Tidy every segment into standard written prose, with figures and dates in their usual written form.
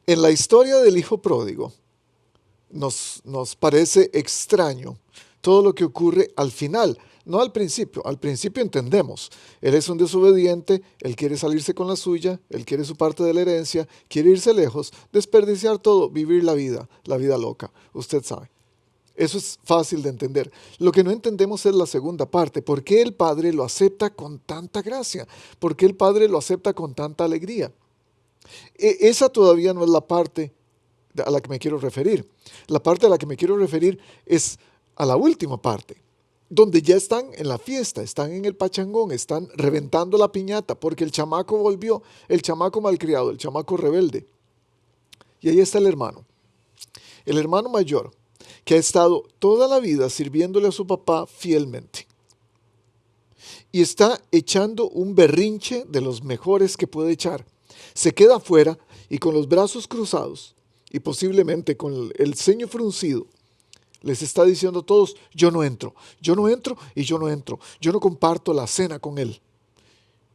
En la historia del hijo pródigo nos parece extraño todo lo que ocurre al final, no al principio. Al principio entendemos, él es un desobediente, él quiere salirse con la suya, él quiere su parte de la herencia, quiere irse lejos, desperdiciar todo, vivir la vida loca, usted sabe. Eso es fácil de entender. Lo que no entendemos es la segunda parte. ¿Por qué el Padre lo acepta con tanta gracia? ¿Por qué el Padre lo acepta con tanta alegría? Esa todavía no es la parte a la que me quiero referir. La parte a la que me quiero referir es a la última parte, donde ya están en la fiesta, están en el pachangón, están reventando la piñata, porque el chamaco volvió, el chamaco malcriado, el chamaco rebelde. Y ahí está el hermano mayor, que ha estado toda la vida sirviéndole a su papá fielmente. Y está echando un berrinche de los mejores que puede echar. Se queda afuera y con los brazos cruzados y posiblemente con el ceño fruncido, les está diciendo a todos, yo no entro y yo no entro. Yo no comparto la cena con él.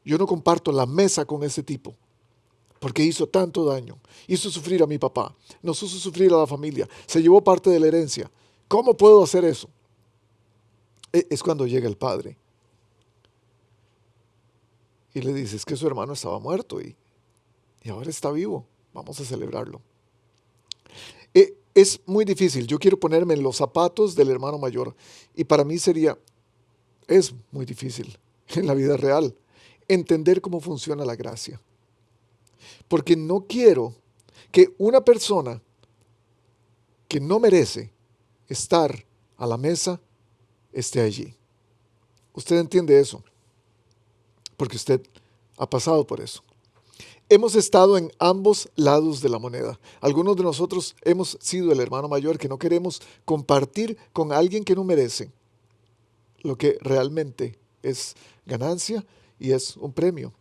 Yo no comparto la mesa con ese tipo, porque hizo tanto daño. Hizo sufrir a mi papá, nos hizo sufrir a la familia, se llevó parte de la herencia. ¿Cómo puedo hacer eso? Es cuando llega el padre y le dice, es que su hermano estaba muerto y ahora está vivo. Vamos a celebrarlo. Es muy difícil. Yo quiero ponerme en los zapatos del hermano mayor y para mí es muy difícil en la vida real entender cómo funciona la gracia. Porque no quiero que una persona que no merece estar a la mesa esté allí. Usted entiende eso, porque usted ha pasado por eso. Hemos estado en ambos lados de la moneda. Algunos de nosotros hemos sido el hermano mayor que no queremos compartir con alguien que no merece lo que realmente es ganancia y es un premio.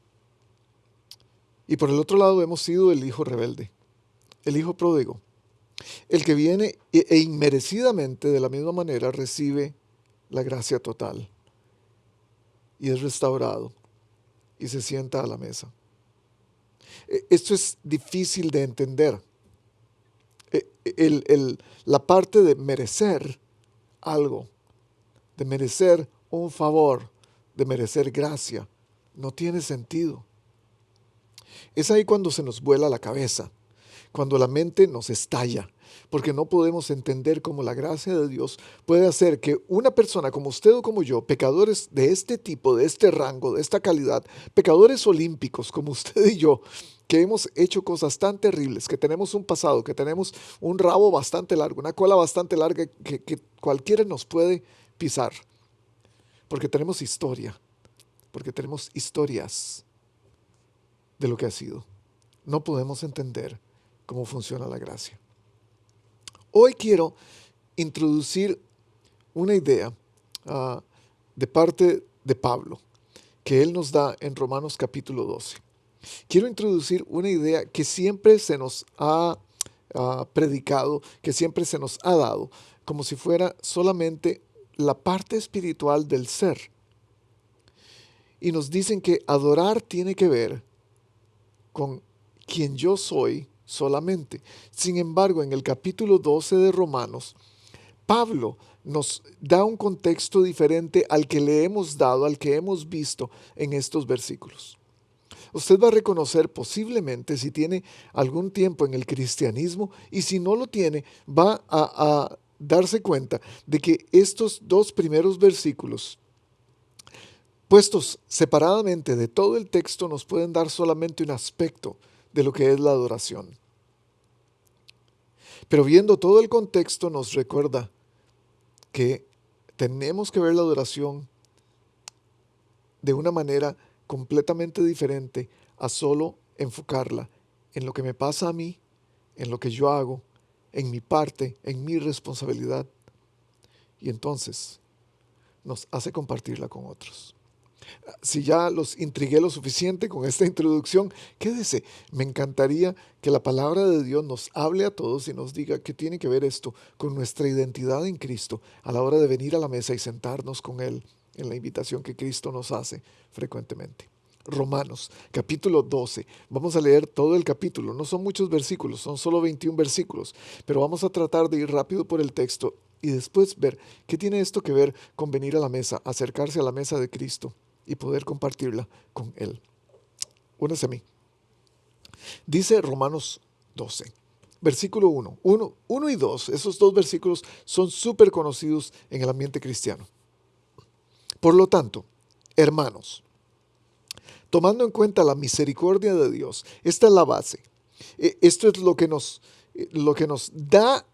Y por el otro lado hemos sido el hijo rebelde, el hijo pródigo, el que viene e inmerecidamente de la misma manera recibe la gracia total y es restaurado y se sienta a la mesa. Esto es difícil de entender. La parte de merecer algo, de merecer un favor, de merecer gracia, no tiene sentido. Es ahí cuando se nos vuela la cabeza, cuando la mente nos estalla, porque no podemos entender cómo la gracia de Dios puede hacer que una persona como usted o como yo, pecadores de este tipo, de este rango, de esta calidad, pecadores olímpicos como usted y yo, que hemos hecho cosas tan terribles, que tenemos un pasado, que tenemos un rabo bastante largo, una cola bastante larga que cualquiera nos puede pisar, porque tenemos historia, porque tenemos historias de lo que ha sido. No podemos entender cómo funciona la gracia. Hoy quiero introducir una idea de parte de Pablo, que él nos da en Romanos capítulo 12. Quiero introducir una idea que siempre se nos ha predicado, que siempre se nos ha dado, como si fuera solamente la parte espiritual del ser. Y nos dicen que adorar tiene que ver con quien yo soy solamente. Sin embargo, en el capítulo 12 de Romanos, Pablo nos da un contexto diferente al que le hemos dado, al que hemos visto en estos versículos. Usted va a reconocer posiblemente si tiene algún tiempo en el cristianismo y si no lo tiene, va a darse cuenta de que estos dos primeros versículos, puestos separadamente de todo el texto, nos pueden dar solamente un aspecto de lo que es la adoración. Pero viendo todo el contexto nos recuerda que tenemos que ver la adoración de una manera completamente diferente a solo enfocarla en lo que me pasa a mí, en lo que yo hago, en mi parte, en mi responsabilidad. Y entonces nos hace compartirla con otros. Si ya los intrigué lo suficiente con esta introducción, quédese. Me encantaría que la palabra de Dios nos hable a todos y nos diga qué tiene que ver esto con nuestra identidad en Cristo a la hora de venir a la mesa y sentarnos con Él en la invitación que Cristo nos hace frecuentemente. Romanos, capítulo 12. Vamos a leer todo el capítulo. No son muchos versículos, son solo 21 versículos, pero vamos a tratar de ir rápido por el texto y después ver qué tiene esto que ver con venir a la mesa, acercarse a la mesa de Cristo y poder compartirla con Él. Únase a mí. Dice Romanos 12, versículo 1 y 2. Esos dos versículos son súper conocidos en el ambiente cristiano. Por lo tanto, hermanos, tomando en cuenta la misericordia de Dios, esta es la base. Esto es lo que nos da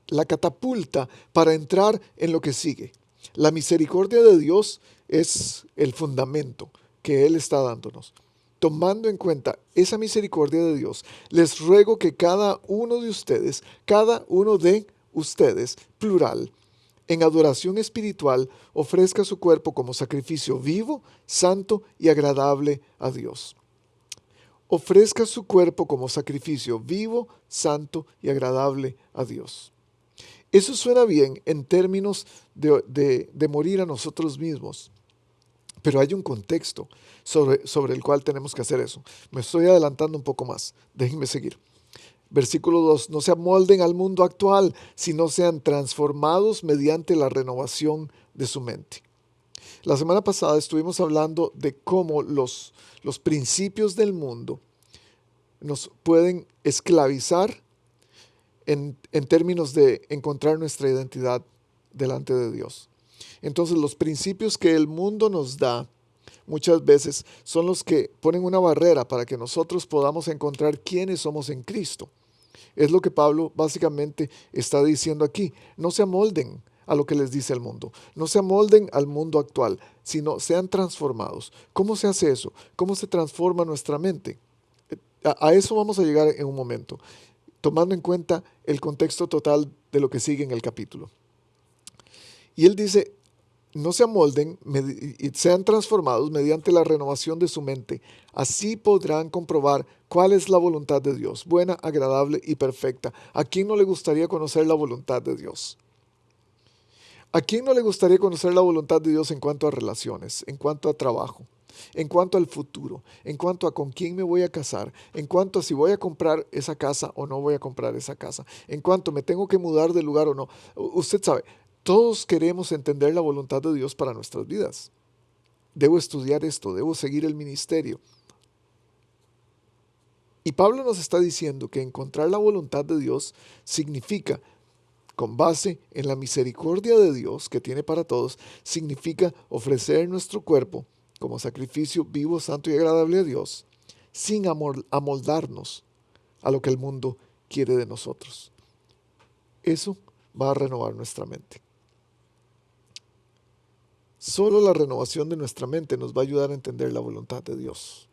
la catapulta para entrar en lo que sigue. La misericordia de Dios es el fundamento que Él está dándonos. Tomando en cuenta esa misericordia de Dios, les ruego que cada uno de ustedes, plural, en adoración espiritual, ofrezca su cuerpo como sacrificio vivo, santo y agradable a Dios. Ofrezca su cuerpo como sacrificio vivo, santo y agradable a Dios. Eso suena bien en términos de morir a nosotros mismos, pero hay un contexto sobre el cual tenemos que hacer eso. Me estoy adelantando un poco más. Déjenme seguir. Versículo 2, no se amolden al mundo actual, sino sean transformados mediante la renovación de su mente. La semana pasada estuvimos hablando de cómo los principios del mundo nos pueden esclavizar en términos de encontrar nuestra identidad delante de Dios. Entonces los principios que el mundo nos da muchas veces son los que ponen una barrera para que nosotros podamos encontrar quiénes somos en Cristo. Es lo que Pablo básicamente está diciendo aquí. No se amolden a lo que les dice el mundo. No se amolden al mundo actual, sino sean transformados. ¿Cómo se hace eso? ¿Cómo se transforma nuestra mente? A eso vamos a llegar en un momento, tomando en cuenta el contexto total de lo que sigue en el capítulo. Y él dice, no se amolden y sean transformados mediante la renovación de su mente. Así podrán comprobar cuál es la voluntad de Dios, buena, agradable y perfecta. ¿A quién no le gustaría conocer la voluntad de Dios? ¿A quién no le gustaría conocer la voluntad de Dios en cuanto a relaciones, en cuanto a trabajo, en cuanto al futuro, en cuanto a con quién me voy a casar, en cuanto a si voy a comprar esa casa o no voy a comprar esa casa, en cuanto me tengo que mudar de lugar o no? Usted sabe, todos queremos entender la voluntad de Dios para nuestras vidas. Debo estudiar esto, debo seguir el ministerio. Y Pablo nos está diciendo que encontrar la voluntad de Dios significa, con base en la misericordia de Dios que tiene para todos, significa ofrecer nuestro cuerpo como sacrificio vivo, santo y agradable a Dios, sin amoldarnos a lo que el mundo quiere de nosotros. Eso va a renovar nuestra mente. Solo la renovación de nuestra mente nos va a ayudar a entender la voluntad de Dios.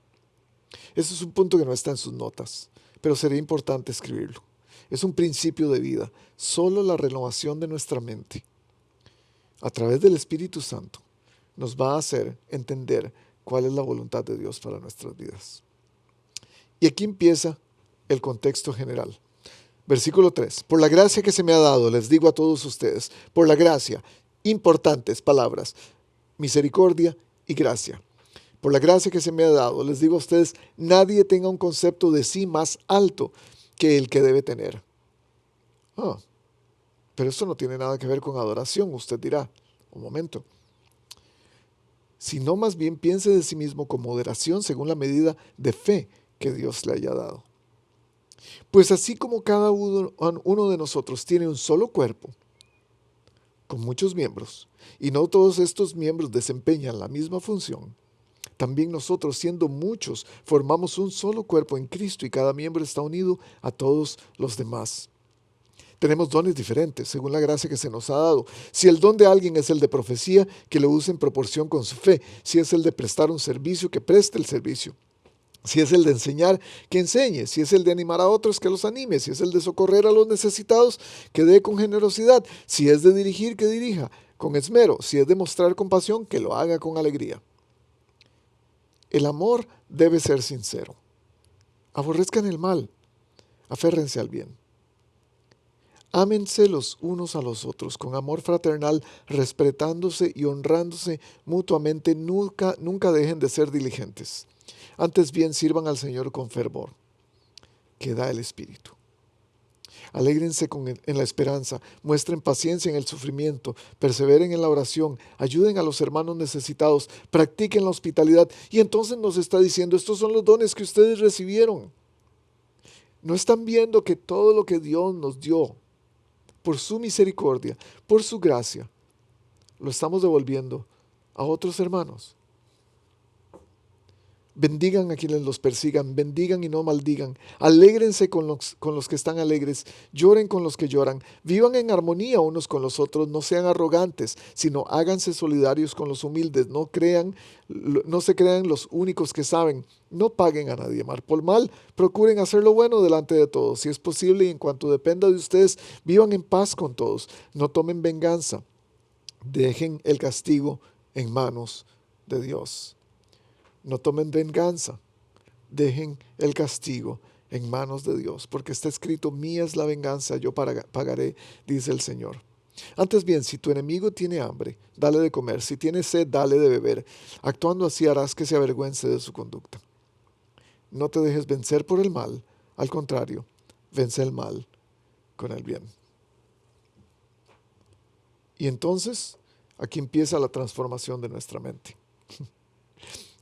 Ese es un punto que no está en sus notas, pero sería importante escribirlo. Es un principio de vida. Solo la renovación de nuestra mente, a través del Espíritu Santo, nos va a hacer entender cuál es la voluntad de Dios para nuestras vidas. Y aquí empieza el contexto general. Versículo 3. Por la gracia que se me ha dado, les digo a todos ustedes, por la gracia, importantes palabras, misericordia y gracia. Por la gracia que se me ha dado, les digo a ustedes, nadie tenga un concepto de sí más alto que el que debe tener. Pero esto no tiene nada que ver con adoración, usted dirá. Un momento. Sino más bien piense de sí mismo con moderación según la medida de fe que Dios le haya dado. Pues así como cada uno de nosotros tiene un solo cuerpo, con muchos miembros, y no todos estos miembros desempeñan la misma función, también nosotros, siendo muchos, formamos un solo cuerpo en Cristo y cada miembro está unido a todos los demás. Tenemos dones diferentes según la gracia que se nos ha dado. Si el don de alguien es el de profecía, que lo use en proporción con su fe. Si es el de prestar un servicio, que preste el servicio. Si es el de enseñar, que enseñe. Si es el de animar a otros, que los anime. Si es el de socorrer a los necesitados, que dé con generosidad. Si es de dirigir, que dirija con esmero. Si es de mostrar compasión, que lo haga con alegría. El amor debe ser sincero. Aborrezcan el mal, aférrense al bien. Ámense los unos a los otros con amor fraternal, respetándose y honrándose mutuamente. Nunca dejen de ser diligentes. Antes bien sirvan al Señor con fervor, que da el Espíritu. Alégrense en la esperanza, muestren paciencia en el sufrimiento, perseveren en la oración, ayuden a los hermanos necesitados, practiquen la hospitalidad. Y entonces nos está diciendo, estos son los dones que ustedes recibieron. ¿No están viendo que todo lo que Dios nos dio, por su misericordia, por su gracia, lo estamos devolviendo a otros hermanos? Bendigan a quienes los persigan, bendigan y no maldigan, alégrense con los que están alegres, lloren con los que lloran, vivan en armonía unos con los otros, no sean arrogantes, sino háganse solidarios con los humildes, no se crean los únicos que saben, no paguen a nadie mal por mal, procuren hacer lo bueno delante de todos, si es posible y en cuanto dependa de ustedes, vivan en paz con todos, no tomen venganza, dejen el castigo en manos de Dios. No tomen venganza, dejen el castigo en manos de Dios, porque está escrito, mía es la venganza, yo pagaré, dice el Señor. Antes bien, si tu enemigo tiene hambre, dale de comer, si tiene sed, dale de beber. Actuando así harás que se avergüence de su conducta. No te dejes vencer por el mal, al contrario, vence el mal con el bien. Y entonces, aquí empieza la transformación de nuestra mente.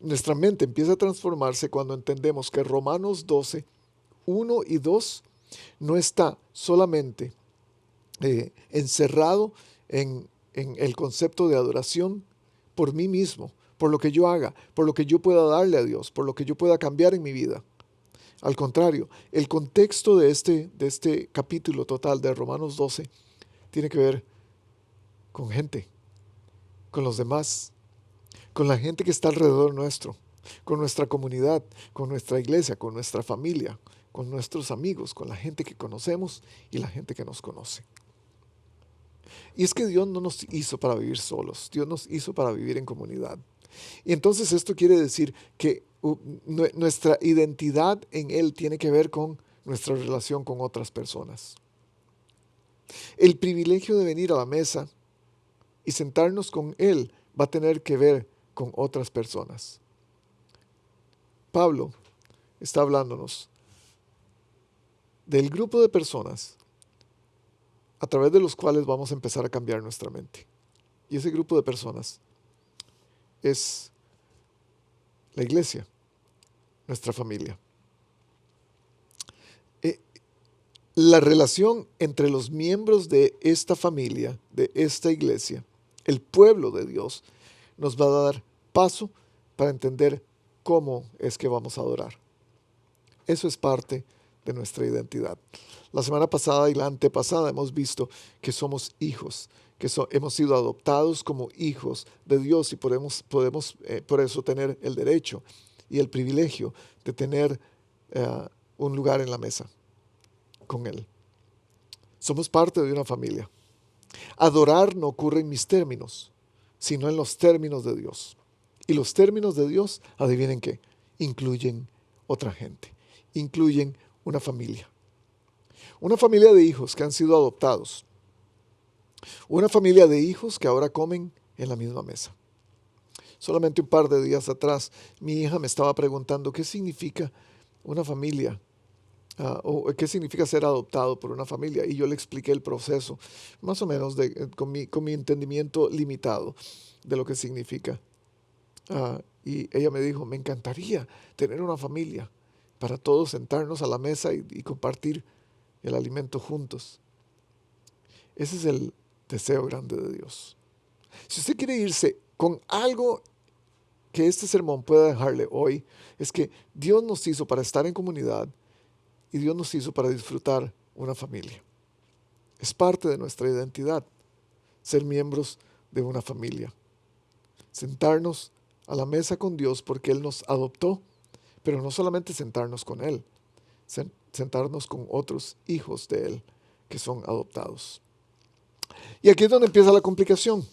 Nuestra mente empieza a transformarse cuando entendemos que Romanos 12, 1 y 2 no está solamente encerrado en el concepto de adoración por mí mismo, por lo que yo haga, por lo que yo pueda darle a Dios, por lo que yo pueda cambiar en mi vida. Al contrario, el contexto de este capítulo total de Romanos 12 tiene que ver con gente, con los demás, con la gente que está alrededor nuestro, con nuestra comunidad, con nuestra iglesia, con nuestra familia, con nuestros amigos, con la gente que conocemos y la gente que nos conoce. Y es que Dios no nos hizo para vivir solos, Dios nos hizo para vivir en comunidad. Y entonces esto quiere decir que nuestra identidad en Él tiene que ver con nuestra relación con otras personas. El privilegio de venir a la mesa y sentarnos con Él va a tener que ver con otras personas. Pablo está hablándonos del grupo de personas a través de los cuales vamos a empezar a cambiar nuestra mente. Y ese grupo de personas es la iglesia, nuestra familia. La relación entre los miembros de esta familia, de esta iglesia, el pueblo de Dios, nos va a dar paso para entender cómo es que vamos a adorar. Eso es parte de nuestra identidad. La semana pasada y la antepasada hemos visto que somos hijos, que hemos sido adoptados como hijos de Dios y podemos por eso tener el derecho y el privilegio de tener un lugar en la mesa con Él. Somos parte de una familia. Adorar no ocurre en mis términos, sino en los términos de Dios. Y los términos de Dios, adivinen qué, incluyen otra gente, incluyen una familia. Una familia de hijos que han sido adoptados. Una familia de hijos que ahora comen en la misma mesa. Solamente un par de días atrás, mi hija me estaba preguntando qué significa una familia. O qué significa ser adoptado por una familia. Y yo le expliqué el proceso, más o menos con mi entendimiento limitado de lo que significa. Y ella me dijo, me encantaría tener una familia para todos sentarnos a la mesa y compartir el alimento juntos. Ese es el deseo grande de Dios. Si usted quiere irse con algo que este sermón pueda dejarle hoy, es que Dios nos hizo para estar en comunidad, y Dios nos hizo para disfrutar una familia. Es parte de nuestra identidad, ser miembros de una familia. Sentarnos a la mesa con Dios porque Él nos adoptó, pero no solamente sentarnos con Él, sentarnos con otros hijos de Él que son adoptados. Y aquí es donde empieza la complicación.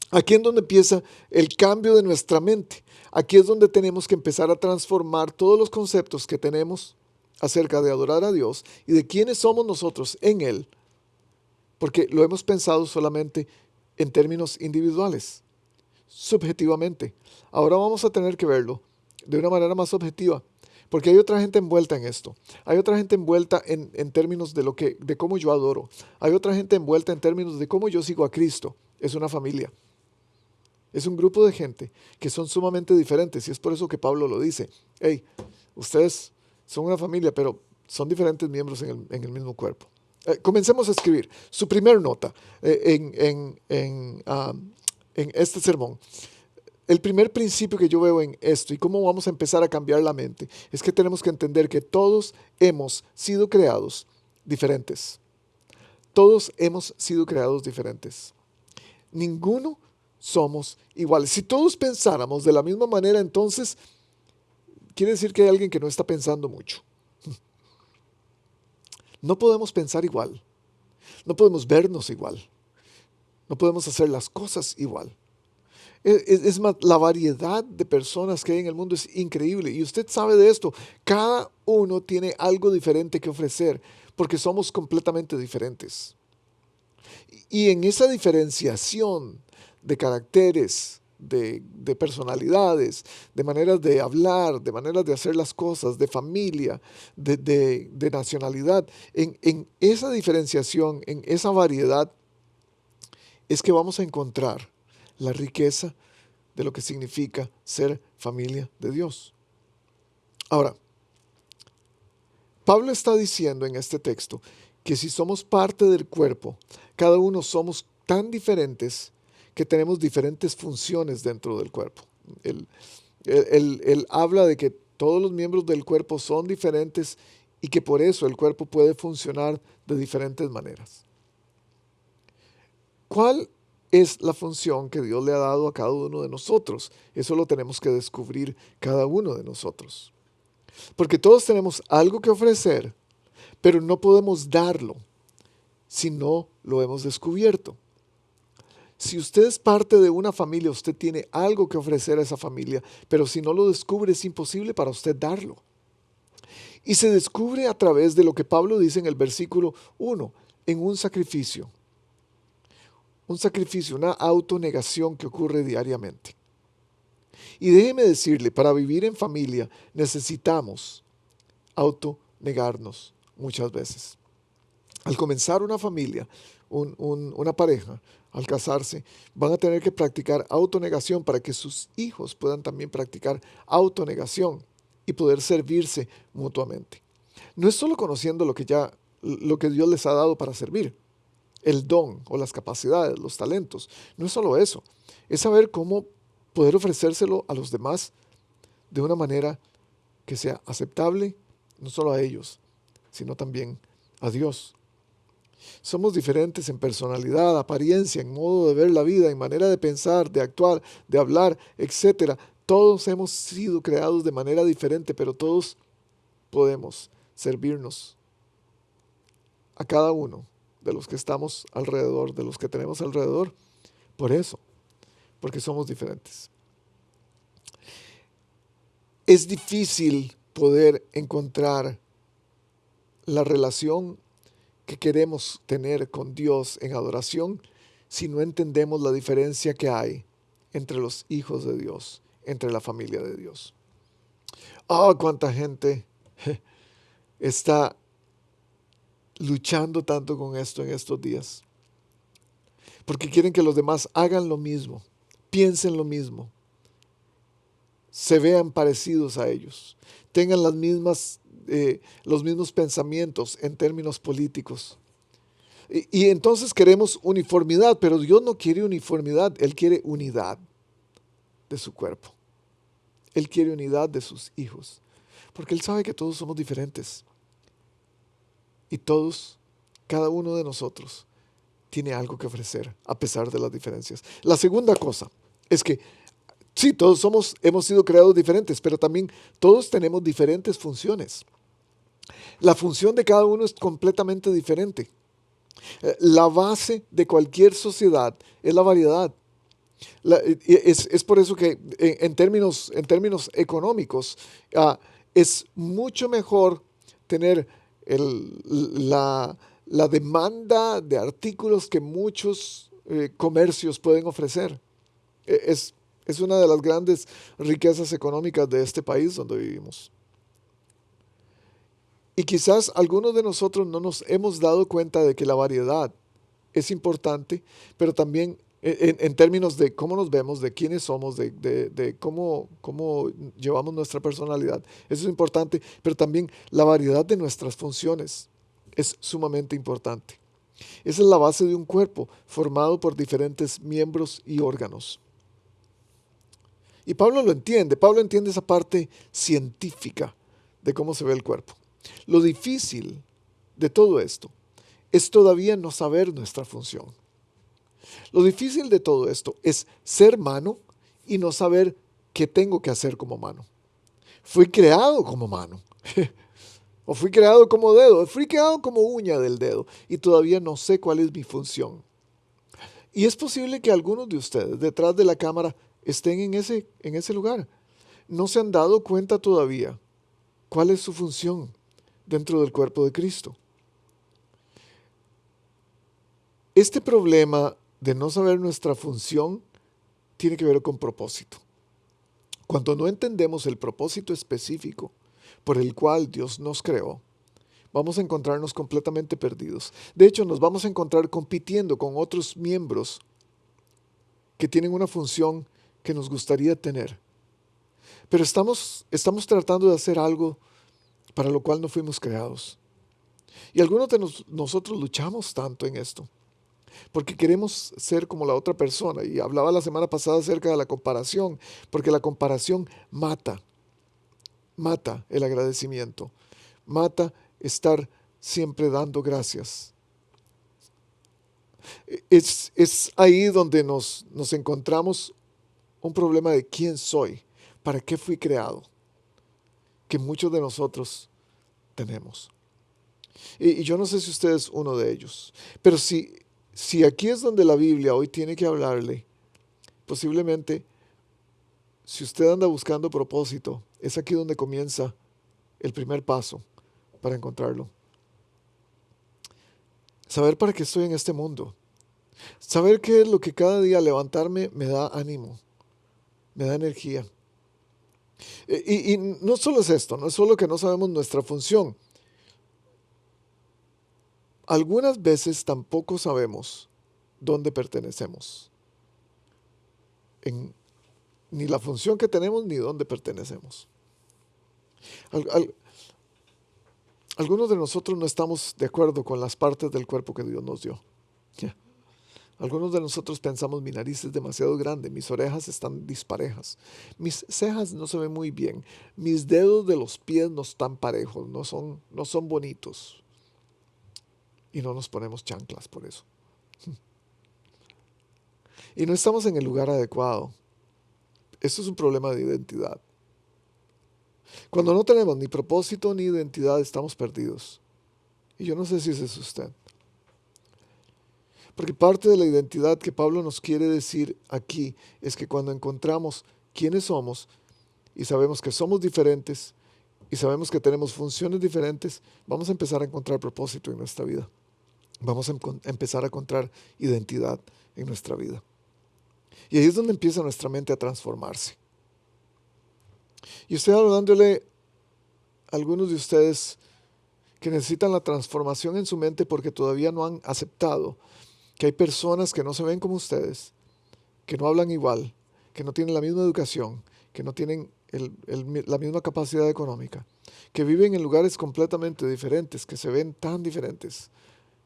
Aquí es donde empieza el cambio de nuestra mente. Aquí es donde tenemos que empezar a transformar todos los conceptos que tenemos acerca de adorar a Dios y de quiénes somos nosotros en Él, porque lo hemos pensado solamente en términos individuales, subjetivamente. Ahora vamos a tener que verlo de una manera más objetiva, porque hay otra gente envuelta en esto. Hay otra gente envuelta en términos de cómo yo adoro. Hay otra gente envuelta en términos de cómo yo sigo a Cristo. Es una familia. Es un grupo de gente que son sumamente diferentes y es por eso que Pablo lo dice. Hey, ustedes son una familia, pero son diferentes miembros en el mismo cuerpo. Comencemos a escribir su primer nota en este sermón. El primer principio que yo veo en esto y cómo vamos a empezar a cambiar la mente es que tenemos que entender que todos hemos sido creados diferentes. Todos hemos sido creados diferentes. Ninguno somos iguales. Si todos pensáramos de la misma manera, entonces quiere decir que hay alguien que no está pensando mucho. No podemos pensar igual. No podemos vernos igual. No podemos hacer las cosas igual. Es más, la variedad de personas que hay en el mundo es increíble y usted sabe de esto. Cada uno tiene algo diferente que ofrecer porque somos completamente diferentes. Y en esa diferenciación de caracteres, de personalidades, de maneras de hablar, de maneras de hacer las cosas, de familia, de nacionalidad, en esa diferenciación, en esa variedad, es que vamos a encontrar la riqueza de lo que significa ser familia de Dios. Ahora, Pablo está diciendo en este texto que si somos parte del cuerpo, cada uno somos tan diferentes que tenemos diferentes funciones dentro del cuerpo. Él habla de que todos los miembros del cuerpo son diferentes y que por eso el cuerpo puede funcionar de diferentes maneras. ¿Cuál es la función que Dios le ha dado a cada uno de nosotros? Eso lo tenemos que descubrir cada uno de nosotros. Porque todos tenemos algo que ofrecer, pero no podemos darlo si no lo hemos descubierto. Si usted es parte de una familia, usted tiene algo que ofrecer a esa familia, pero si no lo descubre es imposible para usted darlo. Y se descubre a través de lo que Pablo dice en el versículo 1, en un sacrificio. Un sacrificio, una autonegación que ocurre diariamente. Y déjeme decirle, para vivir en familia necesitamos autonegarnos muchas veces. Al comenzar una familia, una pareja, al casarse, van a tener que practicar autonegación para que sus hijos puedan también practicar autonegación y poder servirse mutuamente. No es solo conociendo lo que Dios les ha dado para servir, el don o las capacidades, los talentos. No es solo eso, es saber cómo poder ofrecérselo a los demás de una manera que sea aceptable, no solo a ellos, sino también a Dios. Somos diferentes en personalidad, apariencia, en modo de ver la vida, en manera de pensar, de actuar, de hablar, etc. Todos hemos sido creados de manera diferente, pero todos podemos servirnos a cada uno de los que estamos alrededor, de los que tenemos alrededor, por eso, porque somos diferentes. Es difícil poder encontrar la relación que queremos tener con Dios en adoración si no entendemos la diferencia que hay entre los hijos de Dios, entre la familia de Dios. Cuánta gente está luchando tanto con esto en estos días, porque quieren que los demás hagan lo mismo, piensen lo mismo, se vean parecidos a ellos, tengan los mismos pensamientos en términos políticos. Y entonces queremos uniformidad, pero Dios no quiere uniformidad, Él quiere unidad de su cuerpo. Él quiere unidad de sus hijos, porque Él sabe que todos somos diferentes. Y todos, cada uno de nosotros, tiene algo que ofrecer a pesar de las diferencias. La segunda cosa es que sí, todos hemos sido creados diferentes, pero también todos tenemos diferentes funciones. La función de cada uno es completamente diferente. La base de cualquier sociedad es la variedad. Es por eso que en términos económicos es mucho mejor tener la demanda de artículos que muchos comercios pueden ofrecer. Es Es una de las grandes riquezas económicas de este país donde vivimos. Y quizás algunos de nosotros no nos hemos dado cuenta de que la variedad es importante, pero también en términos de cómo nos vemos, de quiénes somos, de cómo llevamos nuestra personalidad. Eso es importante, pero también la variedad de nuestras funciones es sumamente importante. Esa es la base de un cuerpo formado por diferentes miembros y órganos. Y Pablo entiende esa parte científica de cómo se ve el cuerpo. Lo difícil de todo esto es todavía no saber nuestra función. Lo difícil de todo esto es ser mano y no saber qué tengo que hacer como mano. Fui creado como mano, o fui creado como dedo, o fui creado como uña del dedo y todavía no sé cuál es mi función. Y es posible que algunos de ustedes detrás de la cámara estén en ese lugar. No se han dado cuenta todavía cuál es su función dentro del cuerpo de Cristo. Este problema de no saber nuestra función tiene que ver con propósito. Cuando no entendemos el propósito específico por el cual Dios nos creó, vamos a encontrarnos completamente perdidos. De hecho, nos vamos a encontrar compitiendo con otros miembros que tienen una función que nos gustaría tener. Pero estamos tratando de hacer algo para lo cual no fuimos creados. Y algunos de nosotros luchamos tanto en esto, porque queremos ser como la otra persona. Y hablaba la semana pasada acerca de la comparación, porque la comparación mata el agradecimiento, mata estar siempre dando gracias. Es ahí donde nos encontramos un problema de quién soy, para qué fui creado, que muchos de nosotros tenemos. Y yo no sé si usted es uno de ellos, pero si aquí es donde la Biblia hoy tiene que hablarle, posiblemente si usted anda buscando propósito, es aquí donde comienza el primer paso para encontrarlo. Saber para qué estoy en este mundo. Saber qué es lo que cada día al levantarme me da ánimo, me da energía. Y no solo es esto, no es solo que no sabemos nuestra función. Algunas veces tampoco sabemos dónde pertenecemos. Ni la función que tenemos ni dónde pertenecemos. Algunos de nosotros no estamos de acuerdo con las partes del cuerpo que Dios nos dio. Algunos de nosotros pensamos, mi nariz es demasiado grande, mis orejas están disparejas, mis cejas no se ven muy bien, mis dedos de los pies no están parejos, no son bonitos. Y no nos ponemos chanclas por eso. Y no estamos en el lugar adecuado. Esto es un problema de identidad. Cuando no tenemos ni propósito ni identidad, estamos perdidos. Y yo no sé si ese es usted. Porque parte de la identidad que Pablo nos quiere decir aquí es que cuando encontramos quiénes somos y sabemos que somos diferentes y sabemos que tenemos funciones diferentes, vamos a empezar a encontrar propósito en nuestra vida. Vamos a empezar a encontrar identidad en nuestra vida. Y ahí es donde empieza nuestra mente a transformarse. Y estoy hablándole a algunos de ustedes que necesitan la transformación en su mente porque todavía no han aceptado que hay personas que no se ven como ustedes, que no hablan igual, que no tienen la misma educación, que no tienen la misma capacidad económica, que viven en lugares completamente diferentes, que se ven tan diferentes,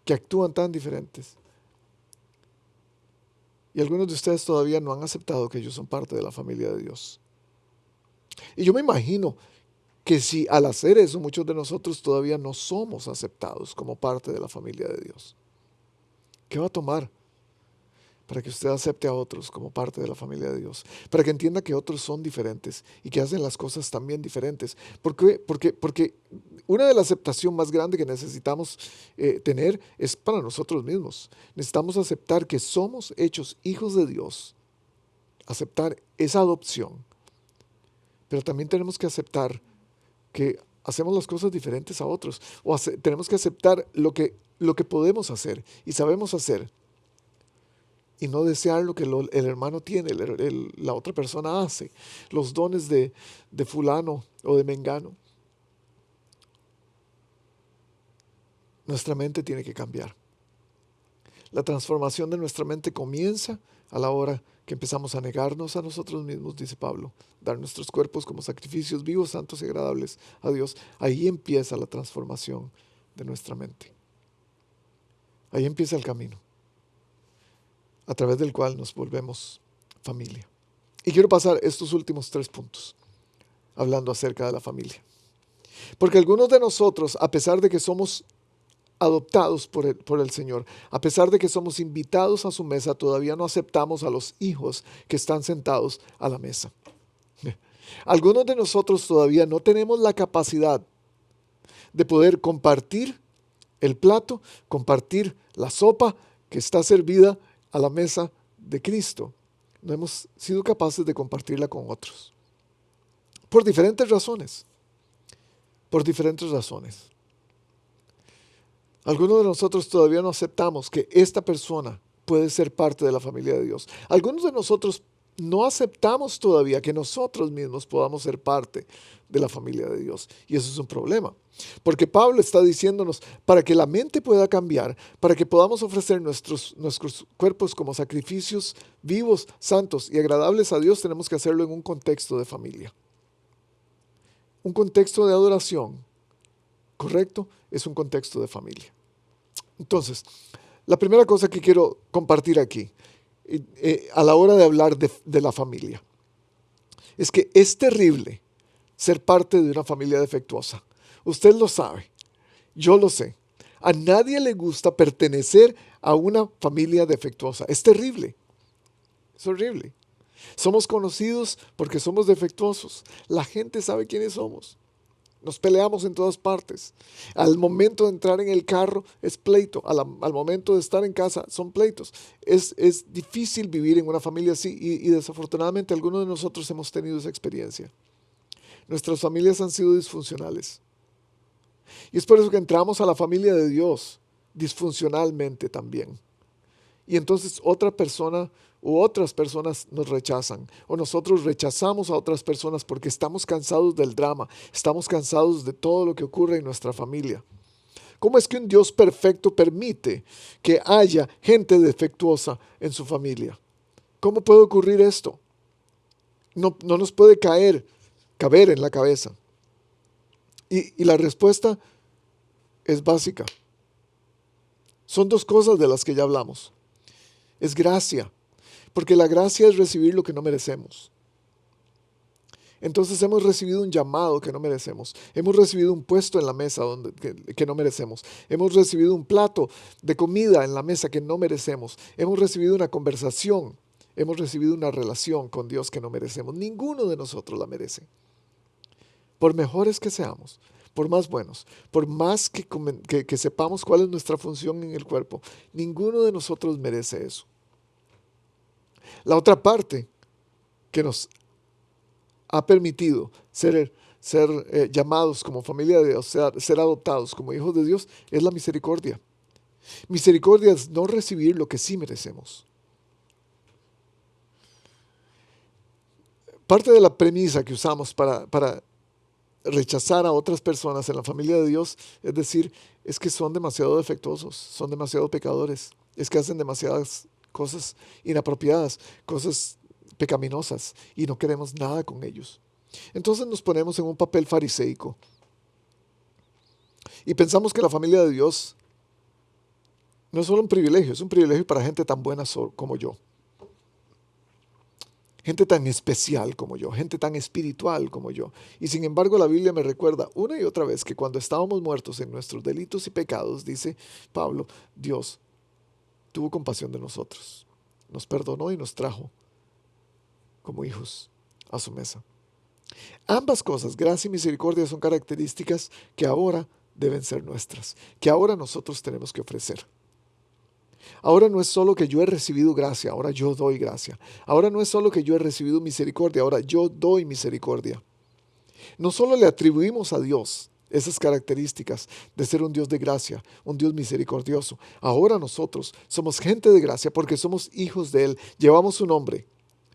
que actúan tan diferentes. Y algunos de ustedes todavía no han aceptado que ellos son parte de la familia de Dios. Y yo me imagino que si al hacer eso muchos de nosotros todavía no somos aceptados como parte de la familia de Dios. ¿Qué va a tomar para que usted acepte a otros como parte de la familia de Dios? Para que entienda que otros son diferentes y que hacen las cosas también diferentes. ¿Por qué? Porque una de las aceptaciones más grandes que necesitamos tener es para nosotros mismos. Necesitamos aceptar que somos hechos hijos de Dios, aceptar esa adopción. Pero también tenemos que aceptar que hacemos las cosas diferentes a otros. Tenemos que aceptar lo que podemos hacer y sabemos hacer. y no desear lo que el hermano tiene, la otra persona hace, los dones de fulano o de mengano. Nuestra mente tiene que cambiar. La transformación de nuestra mente comienza a la hora que empezamos a negarnos a nosotros mismos, dice Pablo, dar nuestros cuerpos como sacrificios vivos, santos y agradables a Dios. Ahí empieza la transformación de nuestra mente. Ahí empieza el camino, a través del cual nos volvemos familia. Y quiero pasar estos últimos 3 puntos, hablando acerca de la familia. Porque algunos de nosotros, a pesar de que somos adoptados por el Señor, a pesar de que somos invitados a su mesa, todavía no aceptamos a los hijos que están sentados a la mesa. Algunos de nosotros todavía no tenemos la capacidad de poder compartir el plato, compartir la sopa que está servida a la mesa de Cristo. No hemos sido capaces de compartirla con otros. Por diferentes razones. Por diferentes razones. Algunos de nosotros todavía no aceptamos que esta persona puede ser parte de la familia de Dios. Algunos de nosotros no aceptamos todavía que nosotros mismos podamos ser parte de la familia de Dios. Y eso es un problema. Porque Pablo está diciéndonos, para que la mente pueda cambiar, para que podamos ofrecer nuestros cuerpos como sacrificios vivos, santos y agradables a Dios, tenemos que hacerlo en un contexto de familia. Un contexto de adoración, ¿correcto? Es un contexto de familia. Entonces, la primera cosa que quiero compartir aquí, a la hora de hablar de la familia, es que es terrible ser parte de una familia defectuosa. Usted lo sabe, yo lo sé. A nadie le gusta pertenecer a una familia defectuosa. Es terrible, es horrible. Somos conocidos porque somos defectuosos. La gente sabe quiénes somos. Nos peleamos en todas partes. Al momento de entrar en el carro es pleito. Al momento de estar en casa son pleitos. Es difícil vivir en una familia así y desafortunadamente algunos de nosotros hemos tenido esa experiencia. Nuestras familias han sido disfuncionales. Y es por eso que entramos a la familia de Dios disfuncionalmente también. Y entonces otra persona u otras personas nos rechazan, o nosotros rechazamos a otras personas porque estamos cansados del drama, estamos cansados de todo lo que ocurre en nuestra familia. ¿Cómo es que un Dios perfecto permite que haya gente defectuosa en su familia? ¿Cómo puede ocurrir esto? No nos puede caber en la cabeza. Y la respuesta es básica. Son 2 cosas de las que ya hablamos. Es gracia. Porque la gracia es recibir lo que no merecemos. Entonces hemos recibido un llamado que no merecemos. Hemos recibido un puesto en la mesa que no merecemos. Hemos recibido un plato de comida en la mesa que no merecemos. Hemos recibido una conversación. Hemos recibido una relación con Dios que no merecemos. Ninguno de nosotros la merece. Por mejores que seamos, por más buenos, por más que sepamos cuál es nuestra función en el cuerpo, ninguno de nosotros merece eso. La otra parte que nos ha permitido ser llamados como familia de Dios, ser adoptados como hijos de Dios, es la misericordia. Misericordia es no recibir lo que sí merecemos. Parte de la premisa que usamos para rechazar a otras personas en la familia de Dios es decir, es que son demasiado defectuosos, son demasiado pecadores, es que hacen demasiadas cosas inapropiadas, cosas pecaminosas y no queremos nada con ellos. Entonces nos ponemos en un papel fariseico y pensamos que la familia de Dios no es solo un privilegio, es un privilegio para gente tan buena como yo. Gente tan especial como yo, gente tan espiritual como yo. Y sin embargo la Biblia me recuerda una y otra vez que cuando estábamos muertos en nuestros delitos y pecados, dice Pablo, Dios tuvo compasión de nosotros, nos perdonó y nos trajo como hijos a su mesa. Ambas cosas, gracia y misericordia, son características que ahora deben ser nuestras, que ahora nosotros tenemos que ofrecer. Ahora no es solo que yo he recibido gracia, ahora yo doy gracia. Ahora no es solo que yo he recibido misericordia, ahora yo doy misericordia. No solo le atribuimos a Dios esas características de ser un Dios de gracia, un Dios misericordioso. Ahora nosotros somos gente de gracia porque somos hijos de Él, llevamos su nombre,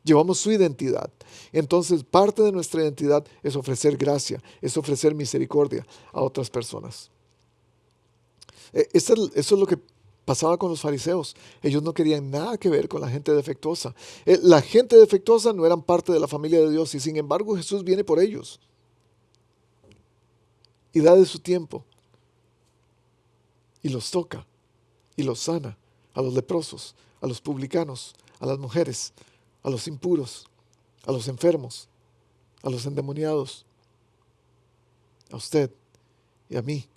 llevamos su identidad. Entonces parte de nuestra identidad es ofrecer gracia, es ofrecer misericordia a otras personas. Eso es lo que pasaba con los fariseos. Ellos no querían nada que ver con la gente defectuosa. La gente defectuosa no eran parte de la familia de Dios y sin embargo Jesús viene por ellos y da de su tiempo y los toca y los sana, a los leprosos, a los publicanos, a las mujeres, a los impuros, a los enfermos, a los endemoniados, a usted y a mí,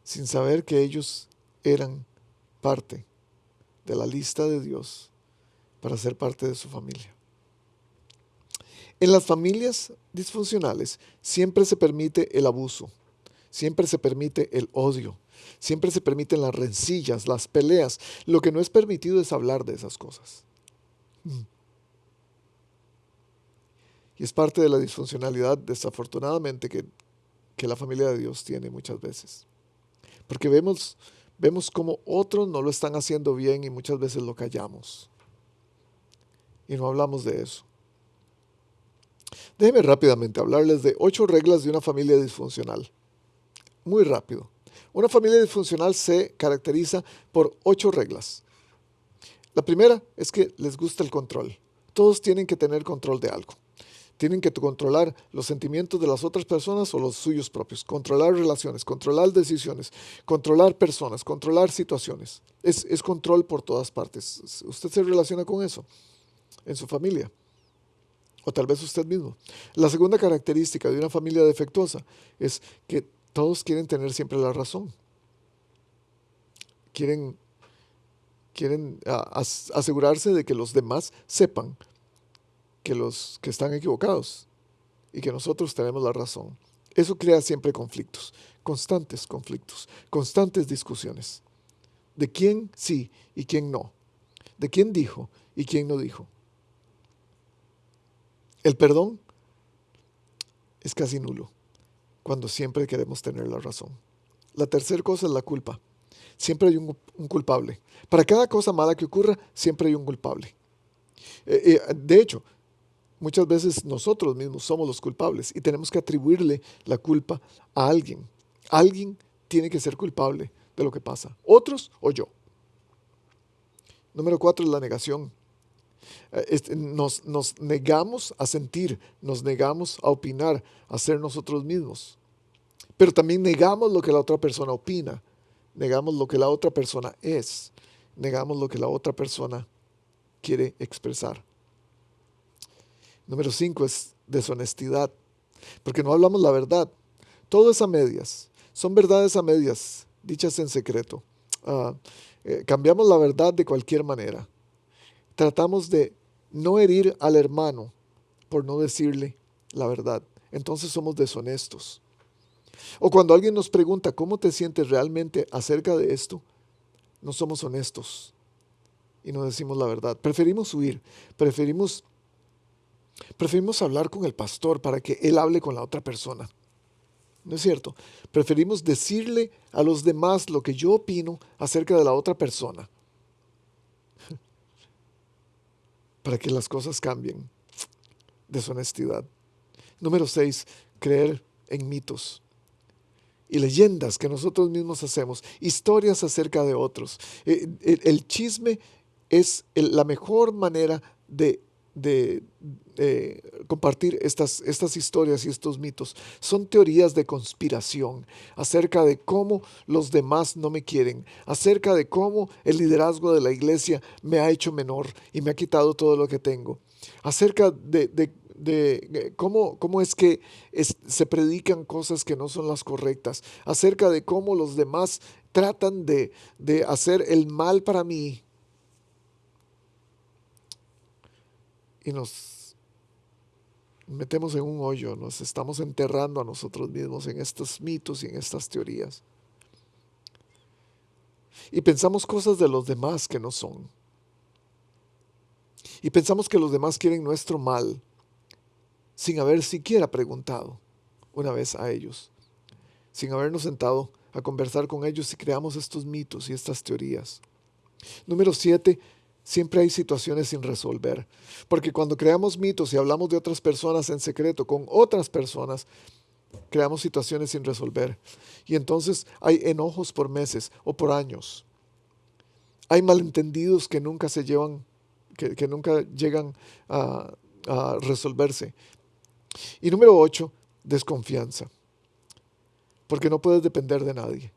sin saber que ellos eran parte de la lista de Dios para ser parte de su familia. En las familias disfuncionales siempre se permite el abuso, siempre se permite el odio, siempre se permiten las rencillas, las peleas. Lo que no es permitido es hablar de esas cosas. Y es parte de la disfuncionalidad, desafortunadamente, que la familia de Dios tiene muchas veces. Porque vemos cómo otros no lo están haciendo bien y muchas veces lo callamos. Y no hablamos de eso. Déjenme rápidamente hablarles de 8 reglas de una familia disfuncional. Muy rápido. Una familia disfuncional se caracteriza por 8 reglas. La primera es que les gusta el control. Todos tienen que tener control de algo. Tienen que controlar los sentimientos de las otras personas o los suyos propios. Controlar relaciones, controlar decisiones, controlar personas, controlar situaciones. Es control por todas partes. ¿Usted se relaciona con eso en su familia? O tal vez usted mismo. La segunda característica de una familia defectuosa es que todos quieren tener siempre la razón. Quieren asegurarse de que los demás sepan que están equivocados y que nosotros tenemos la razón. Eso crea siempre conflictos, constantes discusiones. De quién sí y quién no. De quién dijo y quién no dijo. El perdón es casi nulo cuando siempre queremos tener la razón. La tercera cosa es la culpa. Siempre hay un culpable. Para cada cosa mala que ocurra, siempre hay un culpable. De hecho, muchas veces nosotros mismos somos los culpables y tenemos que atribuirle la culpa a alguien. Alguien tiene que ser culpable de lo que pasa. Otros o yo. Número 4 es la negación. Nos negamos a sentir, nos negamos a opinar, a ser nosotros mismos. Pero también negamos lo que la otra persona opina, negamos lo que la otra persona es, negamos lo que la otra persona quiere expresar. Número 5 es deshonestidad, porque no hablamos la verdad. Todo es a medias, son verdades a medias, dichas en secreto. Cambiamos la verdad de cualquier manera. Tratamos de no herir al hermano por no decirle la verdad. Entonces somos deshonestos. O cuando alguien nos pregunta cómo te sientes realmente acerca de esto, no somos honestos y no decimos la verdad. Preferimos huir, preferimos hablar con el pastor para que él hable con la otra persona. ¿No es cierto? Preferimos decirle a los demás lo que yo opino acerca de la otra persona para que las cosas cambien. Deshonestidad. Número 6, creer en mitos y leyendas que nosotros mismos hacemos, historias acerca de otros. El chisme es la mejor manera de compartir estas historias y estos mitos. Son teorías de conspiración acerca de cómo los demás no me quieren, acerca de cómo el liderazgo de la iglesia me ha hecho menor y me ha quitado todo lo que tengo, acerca de cómo es que se predican cosas que no son las correctas, acerca de cómo los demás tratan de hacer el mal para mí. Y nos metemos en un hoyo, nos estamos enterrando a nosotros mismos en estos mitos y en estas teorías. Y pensamos cosas de los demás que no son. Y pensamos que los demás quieren nuestro mal, sin haber siquiera preguntado. una vez a ellos, sin habernos sentado a conversar con ellos y creamos estos mitos y estas teorías. Número 7, siempre hay situaciones sin resolver, porque cuando creamos mitos y hablamos de otras personas en secreto con otras personas, creamos situaciones sin resolver. Y entonces hay enojos por meses o por años. Hay malentendidos que nunca se llevan, que nunca llegan a resolverse. Y número 8, desconfianza, porque no puedes depender de nadie.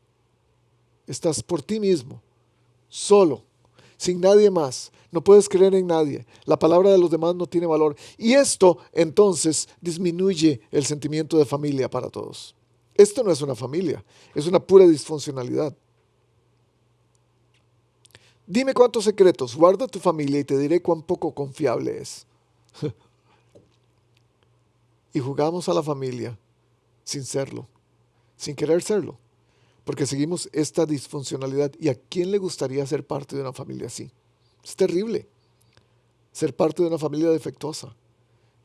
Estás por ti mismo, solo, sin nadie más. No puedes creer en nadie. La palabra de los demás no tiene valor. Y esto entonces disminuye el sentimiento de familia para todos. Esto no es una familia, es una pura disfuncionalidad. Dime cuántos secretos guarda tu familia y te diré cuán poco confiable es. Y jugamos a la familia sin serlo, sin querer serlo, porque seguimos esta disfuncionalidad. ¿Y a quién le gustaría ser parte de una familia así? Es terrible ser parte de una familia defectuosa.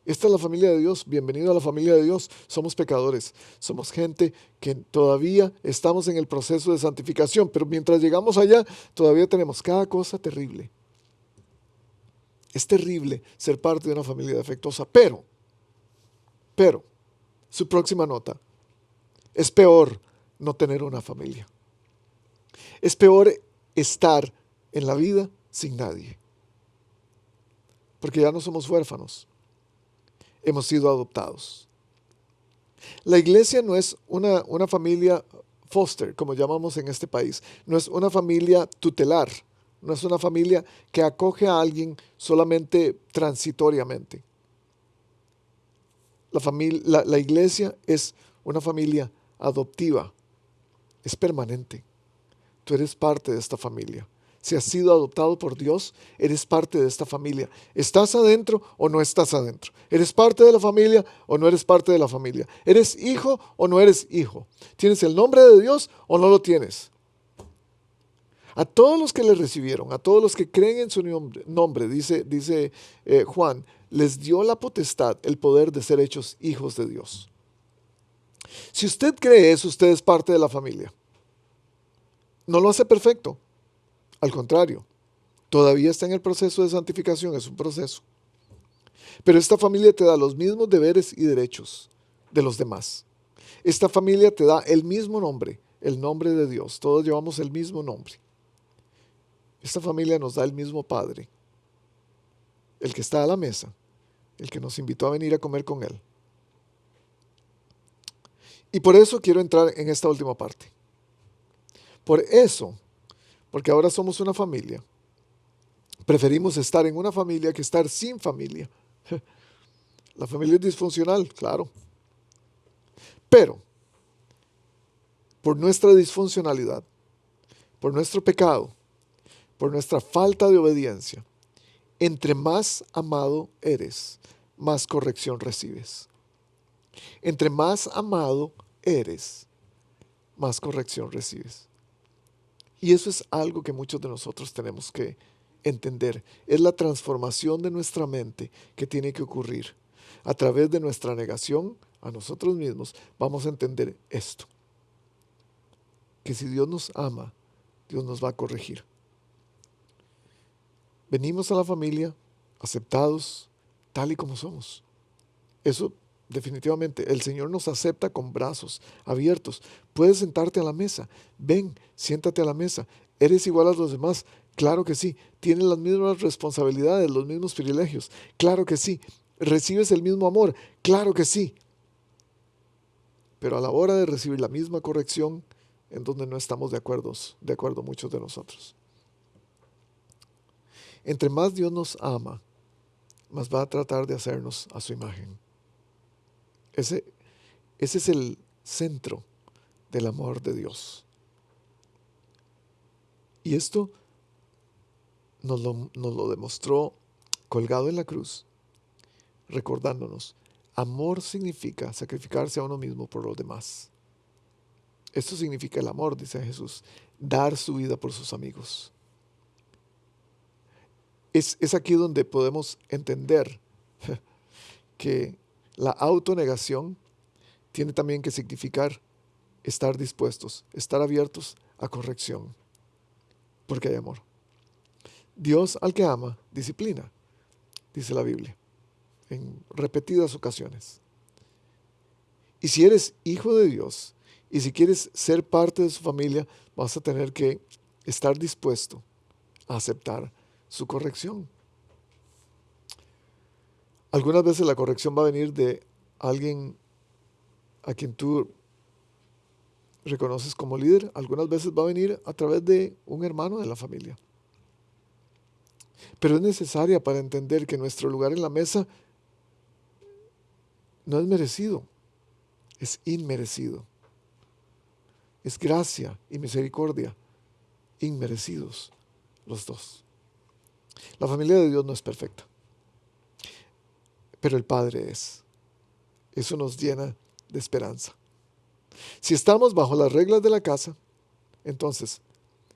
Esta es la familia de Dios. Bienvenido a la familia de Dios. Somos pecadores. Somos gente que todavía estamos en el proceso de santificación, pero mientras llegamos allá, todavía tenemos cada cosa terrible. Es terrible ser parte de una familia defectuosa, pero, su próxima nota, es peor no tener una familia. Es peor estar en la vida sin nadie, porque ya no somos huérfanos. Hemos sido adoptados. La iglesia no es una familia foster, como llamamos en este país. No es una familia tutelar. No es una familia que acoge a alguien solamente transitoriamente. La iglesia es una familia adoptiva. Es permanente. Tú eres parte de esta familia. Si has sido adoptado por Dios, eres parte de esta familia. ¿Estás adentro o no estás adentro? ¿Eres parte de la familia o no eres parte de la familia? ¿Eres hijo o no eres hijo? ¿Tienes el nombre de Dios o no lo tienes? A todos los que le recibieron, a todos los que creen en su nombre, dice Juan, les dio la potestad, el poder de ser hechos hijos de Dios. Si usted cree eso, usted es parte de la familia. No lo hace perfecto. Al contrario, todavía está en el proceso de santificación, es un proceso. Pero esta familia te da los mismos deberes y derechos de los demás. Esta familia te da el mismo nombre, el nombre de Dios. Todos llevamos el mismo nombre. Esta familia nos da el mismo Padre, el que está a la mesa, el que nos invitó a venir a comer con Él. Y por eso quiero entrar en esta última parte. Por eso, porque ahora somos una familia, preferimos estar en una familia que estar sin familia. La familia es disfuncional, claro. Pero, por nuestra disfuncionalidad, por nuestro pecado, por nuestra falta de obediencia, entre más amado eres, más corrección recibes. Entre más amado eres, más corrección recibes. Y eso es algo que muchos de nosotros tenemos que entender. Es la transformación de nuestra mente que tiene que ocurrir. A través de nuestra negación a nosotros mismos vamos a entender esto. Que si Dios nos ama, Dios nos va a corregir. Venimos a la familia aceptados tal y como somos. Eso definitivamente, el Señor nos acepta con brazos abiertos. Puedes sentarte a la mesa. Ven, siéntate a la mesa. ¿Eres igual a los demás? Claro que sí. ¿Tienes las mismas responsabilidades, los mismos privilegios? Claro que sí. ¿Recibes el mismo amor? Claro que sí. Pero a la hora de recibir la misma corrección, en donde no estamos de acuerdo muchos de nosotros. Entre más Dios nos ama, más va a tratar de hacernos a su imagen. Ese es el centro del amor de Dios. Y esto nos lo demostró colgado en la cruz, recordándonos, amor significa sacrificarse a uno mismo por los demás. Esto significa el amor, dice Jesús, dar su vida por sus amigos. Es aquí donde podemos entender que la autonegación tiene también que significar estar dispuestos, estar abiertos a corrección, porque hay amor. Dios al que ama, disciplina, dice la Biblia, en repetidas ocasiones. Y si eres hijo de Dios, y si quieres ser parte de su familia, vas a tener que estar dispuesto a aceptar su corrección. Algunas veces la corrección va a venir de alguien a quien tú reconoces como líder. Algunas veces va a venir a través de un hermano de la familia. Pero es necesaria para entender que nuestro lugar en la mesa no es merecido, es inmerecido. Es gracia y misericordia, inmerecidos los dos. La familia de Dios no es perfecta, pero el Padre es. Eso nos llena de esperanza. Si estamos bajo las reglas de la casa, entonces,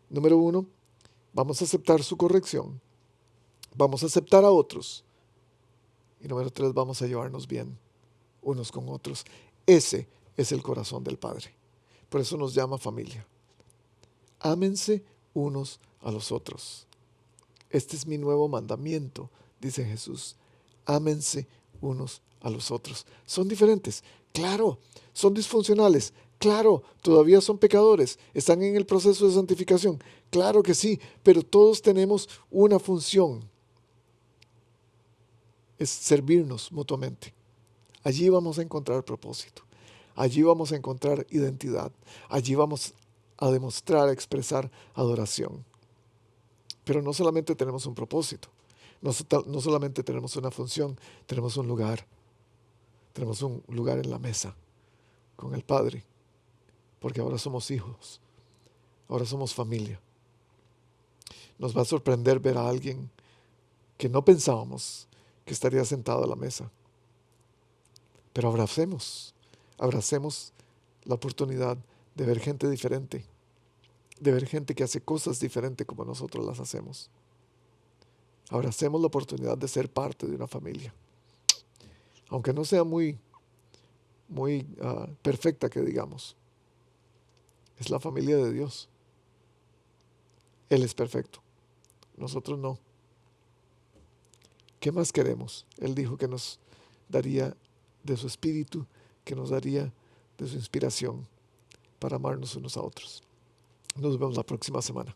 número 1, vamos a aceptar su corrección, vamos a aceptar a otros, y número 3, vamos a llevarnos bien unos con otros. Ese es el corazón del Padre. Por eso nos llama familia. Ámense unos a los otros. Este es mi nuevo mandamiento, dice Jesús. Ámense unos a los otros. Son diferentes, claro. Son disfuncionales, claro. Todavía son pecadores, están en el proceso de santificación, claro que sí. Pero todos tenemos una función. Es servirnos mutuamente. Allí vamos a encontrar propósito. Allí vamos a encontrar identidad. Allí vamos a demostrar, a expresar adoración. Pero no solamente tenemos un propósito, no solamente tenemos una función, tenemos un lugar. Tenemos un lugar en la mesa con el Padre, porque ahora somos hijos, ahora somos familia. Nos va a sorprender ver a alguien que no pensábamos que estaría sentado a la mesa. Pero abracemos la oportunidad de ver gente diferente, de ver gente que hace cosas diferentes como nosotros las hacemos. Abracemos la oportunidad de ser parte de una familia. Aunque no sea muy perfecta que digamos. Es la familia de Dios. Él es perfecto. Nosotros no. ¿Qué más queremos? Él dijo que nos daría de su espíritu, que nos daría de su inspiración para amarnos unos a otros. Nos vemos la próxima semana.